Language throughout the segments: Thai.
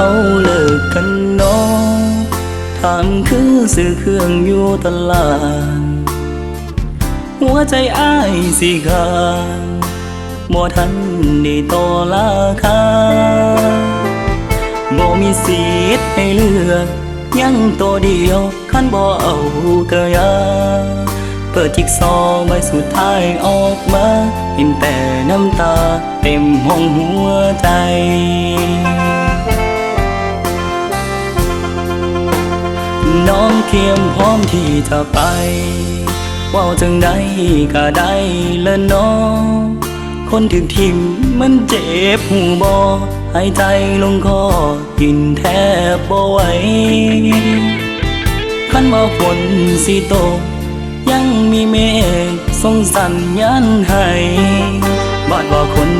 เขาเลิกกันน้องถามคือซื้อเครื่องอยู่ตลาดหัวใจอ้ายสิขาดบ่ทันได้ต่อราคาบ่มีสิทธิ์ให้เลือกยังตัวเดียวคันบ่เอาก็อย่าเปิดจิ๊กซอว์ใบสุดท้ายออกมาเห็นแต่น้ำตาเต็มห้องหัวใจน้องเคียมพร้อมที่จะไปว่าจังใดก็ได้ละน้องคนถึงทิมมันเจ็บหูบ่หายใจลงคอกินแทบบ่ไหวคันว่าฝนสิตกยังมีเมฆส่งสัญญาณให้บาดว่าคน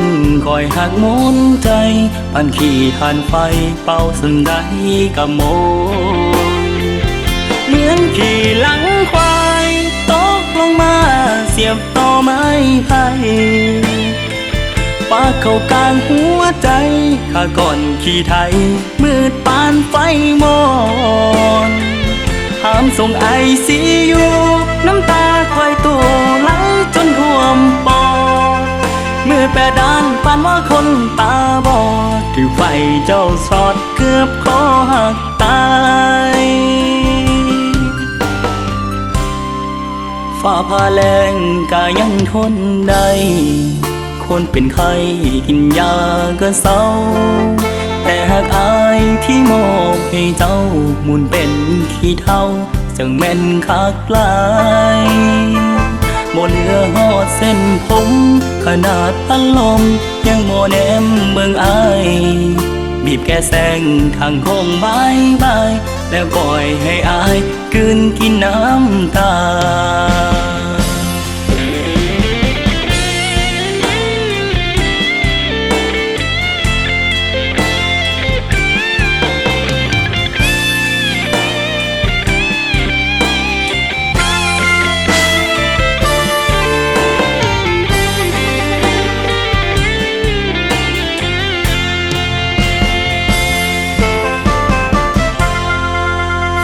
คอยหักมุนใจปันขี้ทานไฟเป่าสันใดกับโมเหมือนขี่หลังควายตกลงมาเสียบต่อไม้ไผ่ปากเข้ากลางหัวใจข้าก่อนขี่ไทยมืดปานไฟมอนห้ามส่งไอซียูน้ำตาคอยตัวไหลจนท่วมปอดมือแปรด้านปานว่าคนตาบอดถือไฟเจ้าสอดเกือบคอหักตายฝ่าพาแรงกายังทนได้คนเป็นไข้กินยาก็เศร้าแต่หากอายที่มอบให้เจ้ามุนเป็นขี้เท่าจังแม่นคักหลายบ่เหลือหอดเส้นผมขนาดพัดลมยังบ่แนมเบิ่งอายบีบแก้แสงทางโค้งบายบายแล้วปล่อยให้อายกืนกินน้ำตา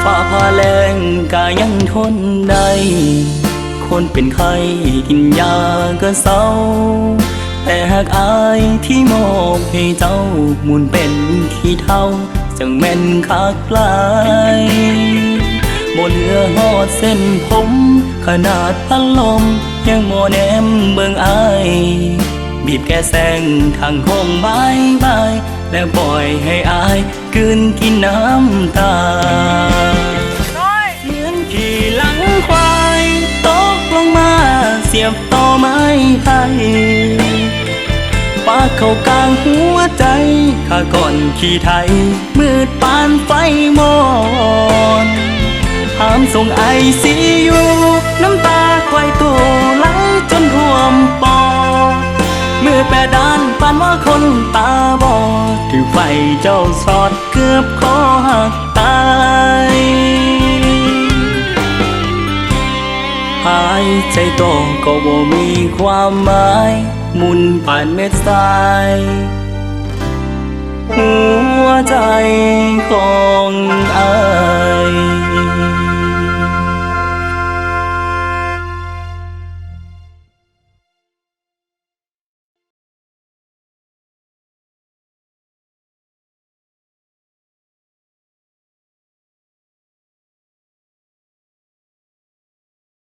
ฝ่าพาแรงกายังทนได้คนเป็นไข้กินยาก็เศร้าแต่หากอายที่มอบให้เจ้ามุนเป็นขี้เท่าจังแม่นคักหลายบ่เหลือหอดเส้นผมขนาดพัดลมยังบ่แนมเบิ่งอายบีบแก้แสงทางโค้งบายบายแล้วปล่อยให้อายกืนกินน้ำตาเหมือนขี่หลังควายตกลงมาเสียบต่อไม้ไผ่ปากเข้ากลางหัวใจข้าก่อนขี่ไทยมืดปานไฟมอนห้ามส่งไอซียูน้ำตาควายตัวไหลจนท่วมปอดมือแปรด้านปานว่าคนตาบอดถือไฟเจ้าสอดเกือบคอหักตายหายใจต่อก็บ่มีความหมายมุนผ่านเม็ดทรายหัวใจของอาย